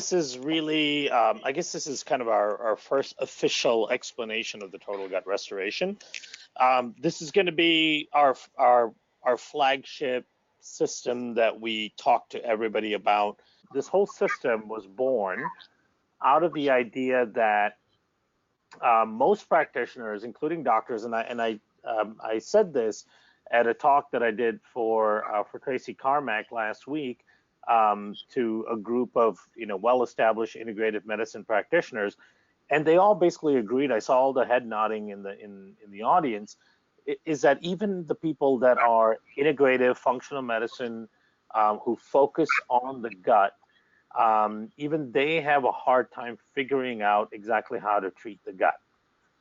this is really, I guess this is kind of our first official explanation of the total gut restoration. This is going to be our flagship system that we talk to everybody about. This whole system was born out of the idea that most practitioners, including doctors, and I said this at a talk that I did for Tracy Carmack last week to a group of well-established integrative medicine practitioners, and they all basically agreed. I saw all the head nodding in the audience. Is that even the people that are integrative functional medicine who focus on the gut, even they have a hard time figuring out exactly how to treat the gut,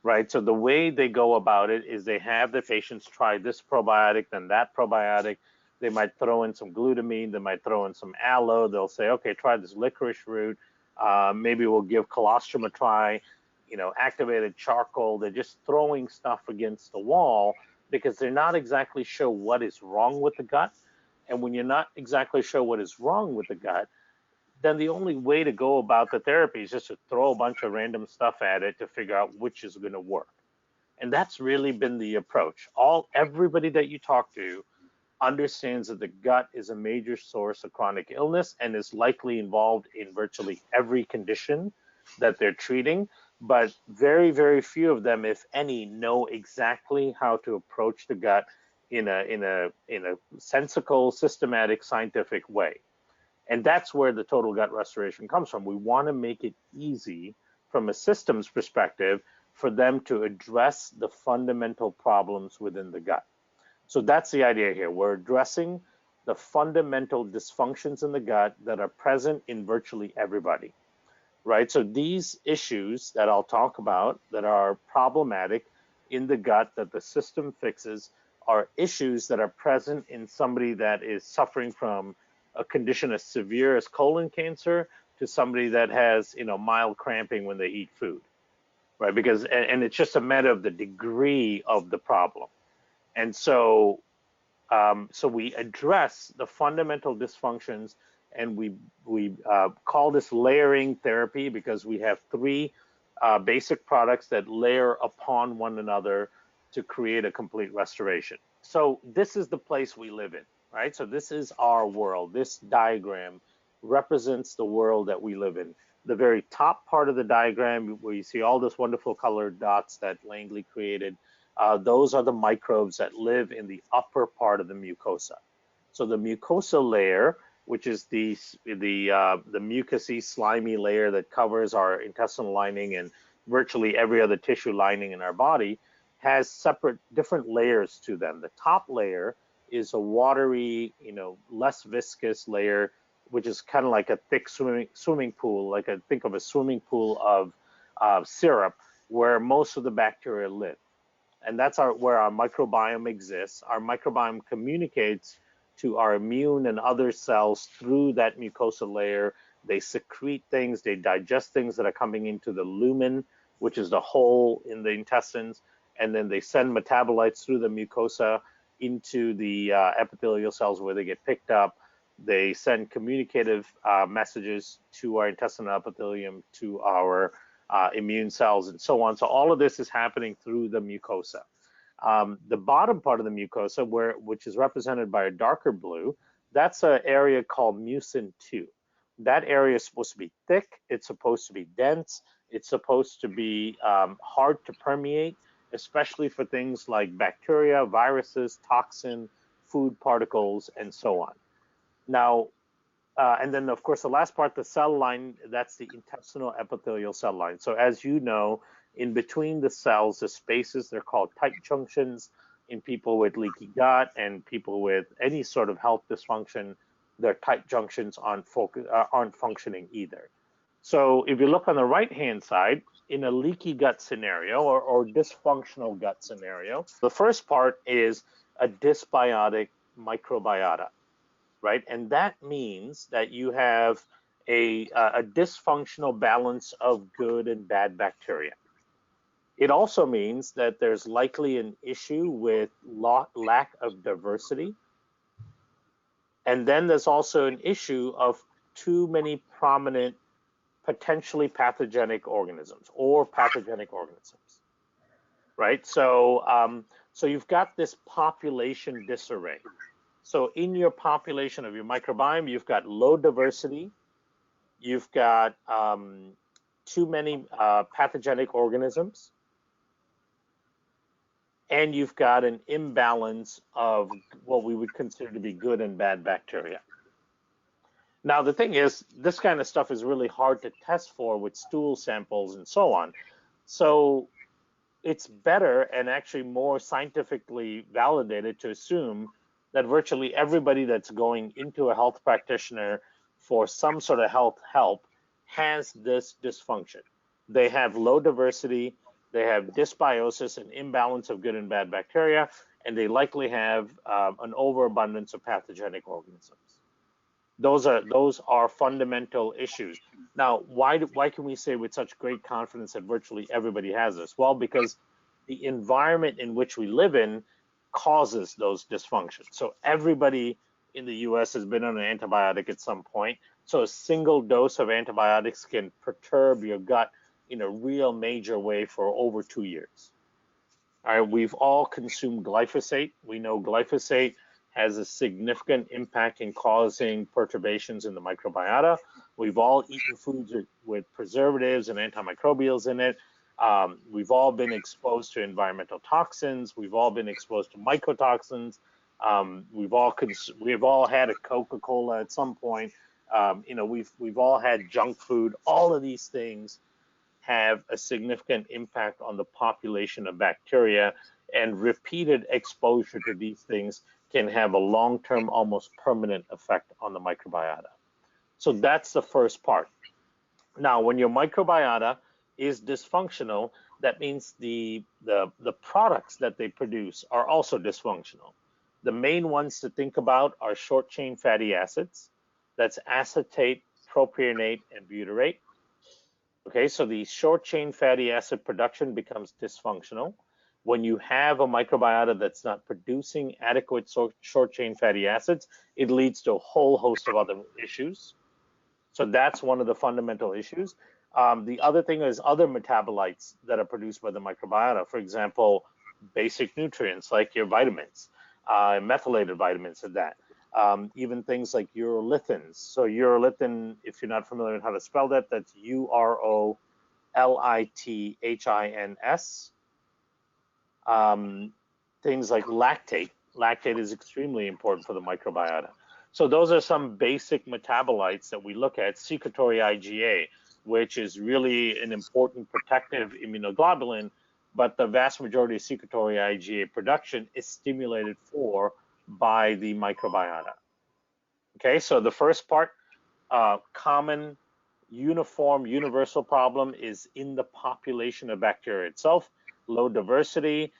right? So the way they go about it is they have the patients try this probiotic, then that probiotic. They might throw in some glutamine, they might throw in some aloe. They'll say, okay, try this licorice root. Maybe we'll give colostrum a try, activated charcoal. They're just throwing stuff against the wall because they're not exactly sure what is wrong with the gut. And when you're not exactly sure what is wrong with the gut, then the only way to go about the therapy is just to throw a bunch of random stuff at it to figure out which is going to work. And that's really been the approach. Everybody that you talk to understands that the gut is a major source of chronic illness and is likely involved in virtually every condition that they're treating. But very, very few of them, if any, know exactly how to approach the gut in a sensical, systematic, scientific way. And that's where the total gut restoration comes from. We want to make it easy from a systems perspective for them to address the fundamental problems within the gut. So that's the idea here. We're addressing the fundamental dysfunctions in the gut that are present in virtually everybody, right? So these issues that I'll talk about that are problematic in the gut that the system fixes are issues that are present in somebody that is suffering from a condition as severe as colon cancer to somebody that has mild cramping when they eat food, right? Because and it's just a matter of the degree of the problem. And so we address the fundamental dysfunctions, and we call this layering therapy because we have three basic products that layer upon one another to create a complete restoration. So this is the place we live in, right? So this is our world. This diagram represents the world that we live in. The very top part of the diagram, where you see all those wonderful colored dots that Langley created, those are the microbes that live in the upper part of the mucosa. So the mucosa layer, which is the mucousy, slimy layer that covers our intestinal lining and virtually every other tissue lining in our body, has different layers to them. The top layer is a watery, less viscous layer, which is kind of like a thick swimming pool, think of a swimming pool of syrup where most of the bacteria live. And that's where our microbiome exists. Our microbiome communicates to our immune and other cells through that mucosa layer. They secrete things, they digest things that are coming into the lumen, which is the hole in the intestines, and then they send metabolites through the mucosa into the epithelial cells where they get picked up. They send communicative messages to our intestinal epithelium, to our immune cells, and so on. So all of this is happening through the mucosa. The bottom part of the mucosa, which is represented by a darker blue, that's an area called mucin 2. That area is supposed to be thick, it's supposed to be dense, it's supposed to be hard to permeate, especially for things like bacteria, viruses, toxin, food particles, and so on. Now, and then, of course, the last part, the cell line, that's the intestinal epithelial cell line. So as you know, in between the cells, the spaces, they're called tight junctions. In people with leaky gut and people with any sort of health dysfunction, their tight junctions aren't functioning either. So if you look on the right-hand side, in a leaky gut scenario or dysfunctional gut scenario, the first part is a dysbiotic microbiota, right? And that means that you have a dysfunctional balance of good and bad bacteria. It also means that there's likely an issue with lack of diversity. And then there's also an issue of too many prominent potentially pathogenic organisms or pathogenic organisms, right? So you've got this population disarray. So in your population of your microbiome, you've got low diversity, you've got too many pathogenic organisms, and you've got an imbalance of what we would consider to be good and bad bacteria. Now, the thing is, this kind of stuff is really hard to test for with stool samples and so on. So it's better and actually more scientifically validated to assume that virtually everybody that's going into a health practitioner for some sort of health help has this dysfunction. They have low diversity, they have dysbiosis and imbalance of good and bad bacteria, and they likely have an overabundance of pathogenic organisms. Those are fundamental issues. Now, why can we say with such great confidence that virtually everybody has this? Well, because the environment in which we live in causes those dysfunctions. So everybody in the US has been on an antibiotic at some point. So a single dose of antibiotics can perturb your gut in a real major way for over 2 years. All right, we've all consumed glyphosate. We know glyphosate has a significant impact in causing perturbations in the microbiota. We've all eaten foods with preservatives and antimicrobials in it. We've all been exposed to environmental toxins. We've all been exposed to mycotoxins. We've all had a Coca-Cola at some point. We've all had junk food. All of these things have a significant impact on the population of bacteria, and repeated exposure to these things can have a long-term, almost permanent effect on the microbiota. So that's the first part. Now, when your microbiota is dysfunctional, that means the products that they produce are also dysfunctional. The main ones to think about are short-chain fatty acids. That's acetate, propionate, and butyrate. Okay, so the short-chain fatty acid production becomes dysfunctional. When you have a microbiota that's not producing adequate short-chain fatty acids, it leads to a whole host of other issues. So that's one of the fundamental issues. The other thing is other metabolites that are produced by the microbiota. For example, basic nutrients like your vitamins, methylated vitamins and that. Even things like urolithins. So urolithin, if you're not familiar with how to spell that, that's urolithins. Things like lactate. Lactate is extremely important for the microbiota. So those are some basic metabolites that we look at. Secretory IgA, which is really an important protective immunoglobulin, but the vast majority of secretory IgA production is stimulated by the microbiota. Okay, so the first part, common, uniform, universal problem is in the population of bacteria itself, low diversity,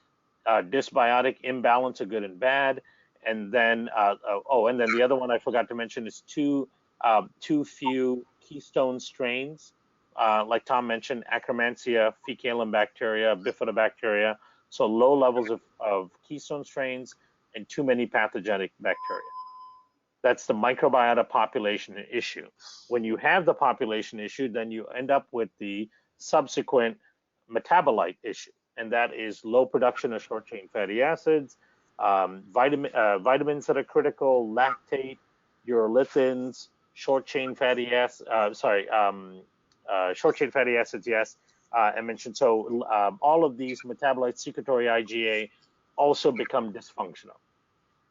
dysbiotic imbalance of good and bad, and then and then the other one I forgot to mention is too few keystone strains, like Tom mentioned, Akkermansia, fecalum bacteria, bifidobacteria. So low levels of keystone strains and too many pathogenic bacteria. That's the microbiota population issue. When you have the population issue, then you end up with the subsequent metabolite issue, and that is low production of short-chain fatty acids, vitamins that are critical, lactate, urolithins, short-chain fatty acids. Short-chain fatty acids. Yes, I mentioned. So all of these metabolites, secretory IgA, also become dysfunctional.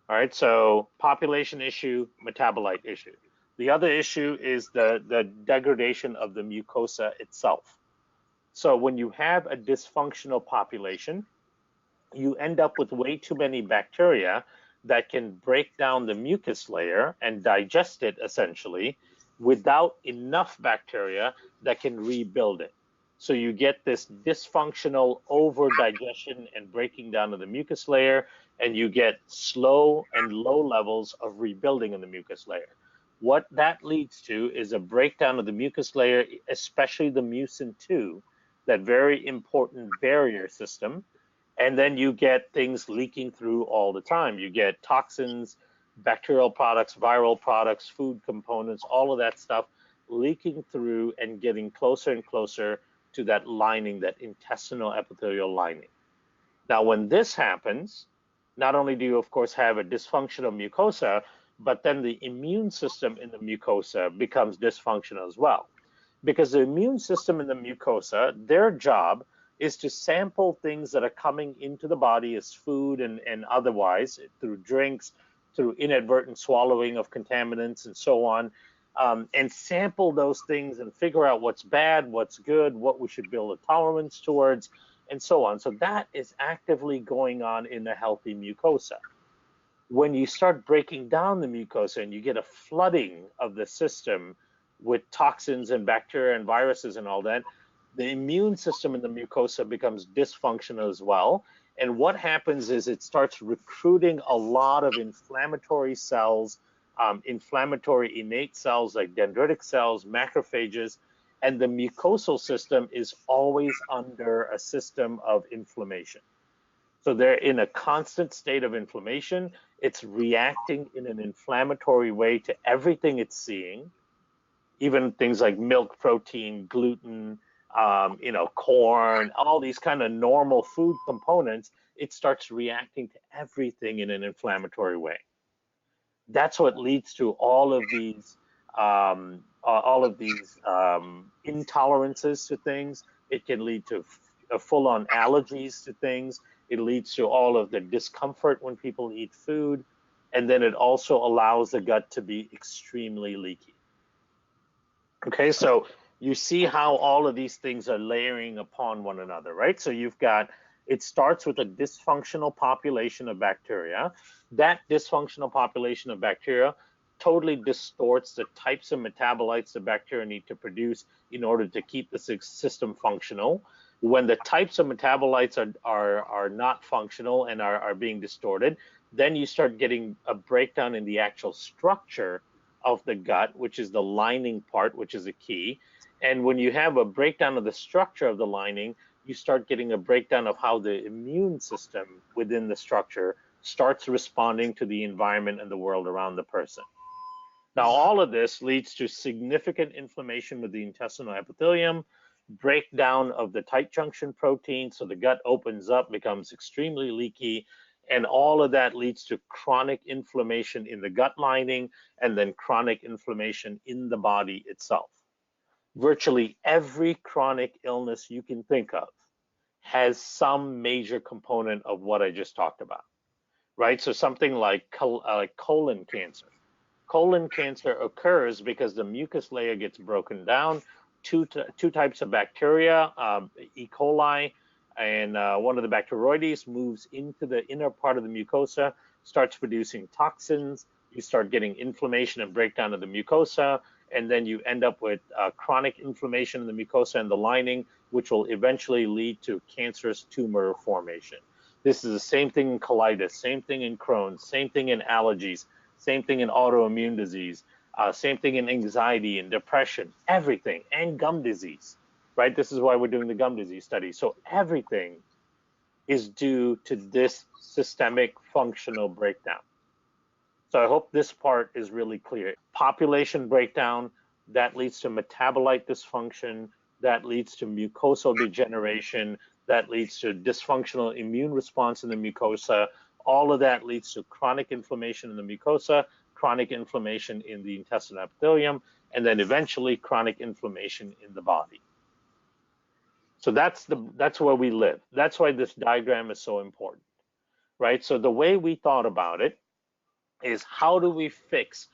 All right. So population issue, metabolite issue. The other issue is the degradation of the mucosa itself. So when you have a dysfunctional population, you end up with way too many bacteria that can break down the mucus layer and digest it essentially without enough bacteria that can rebuild it. So you get this dysfunctional over-digestion and breaking down of the mucus layer, and you get slow and low levels of rebuilding in the mucus layer. What that leads to is a breakdown of the mucus layer, especially the mucin 2, that very important barrier system, and then you get things leaking through all the time. You get toxins, bacterial products, viral products, food components, all of that stuff leaking through and getting closer and closer to that lining, that intestinal epithelial lining. Now, when this happens, not only do you, of course, have a dysfunctional mucosa, but then the immune system in the mucosa becomes dysfunctional as well. Because the immune system in the mucosa, their job is to sample things that are coming into the body as food and otherwise through drinks, through inadvertent swallowing of contaminants and so on, and sample those things and figure out what's bad, what's good, what we should build a tolerance towards, and so on. So that is actively going on in a healthy mucosa. When you start breaking down the mucosa and you get a flooding of the system with toxins and bacteria and viruses and all that, the immune system in the mucosa becomes dysfunctional as well. And what happens is it starts recruiting a lot of inflammatory cells, inflammatory innate cells like dendritic cells, macrophages, and the mucosal system is always under a system of inflammation. So they're in a constant state of inflammation. It's reacting in an inflammatory way to everything it's seeing, even things like milk, protein, gluten, corn, all these kind of normal food components. It starts reacting to everything in an inflammatory way. That's what leads to all of these intolerances to things. It can lead to full-on allergies to things. It leads to all of the discomfort when people eat food, and then it also allows the gut to be extremely leaky. Okay, so you see how all of these things are layering upon one another, right? So it starts with a dysfunctional population of bacteria. That dysfunctional population of bacteria totally distorts the types of metabolites the bacteria need to produce in order to keep the system functional. When the types of metabolites are not functional and are being distorted, then you start getting a breakdown in the actual structure of the gut, which is the lining part, which is a key. And when you have a breakdown of the structure of the lining, you start getting a breakdown of how the immune system within the structure starts responding to the environment and the world around the person. Now, all of this leads to significant inflammation with the intestinal epithelium, breakdown of the tight junction protein, so the gut opens up, becomes extremely leaky, and all of that leads to chronic inflammation in the gut lining and then chronic inflammation in the body itself. Virtually every chronic illness you can think of has some major component of what I just talked about, right? So something like colon cancer. Colon cancer occurs because the mucus layer gets broken down. Two types of bacteria, E. coli, and one of the Bacteroides moves into the inner part of the mucosa, starts producing toxins. You start getting inflammation and breakdown of the mucosa, and then you end up with chronic inflammation in the mucosa and the lining, which will eventually lead to cancerous tumor formation. This is the same thing in colitis, same thing in Crohn's, same thing in allergies, same thing in autoimmune disease, same thing in anxiety and depression, everything, and gum disease, right? This is why we're doing the gum disease study. So everything is due to this systemic functional breakdown. So I hope this part is really clear. Population breakdown, that leads to metabolite dysfunction, that leads to mucosal degeneration, that leads to dysfunctional immune response in the mucosa. All of that leads to chronic inflammation in the mucosa, chronic inflammation in the intestinal epithelium, and then eventually chronic inflammation in the body. So that's where we live. That's why this diagram is so important, right? So the way we thought about it is, how do we fix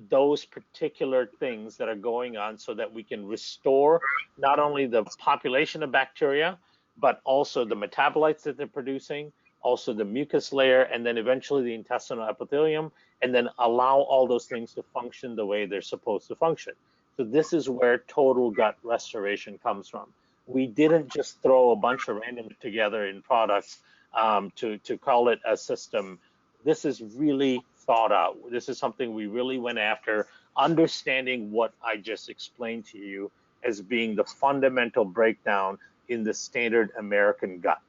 those particular things that are going on so that we can restore not only the population of bacteria, but also the metabolites that they're producing, also the mucus layer, and then eventually the intestinal epithelium, and then allow all those things to function the way they're supposed to function. So this is where total gut restoration comes from. We didn't just throw a bunch of random together in products to call it a system. This is really thought out. This is something we really went after, understanding what I just explained to you as being the fundamental breakdown in the standard American gut.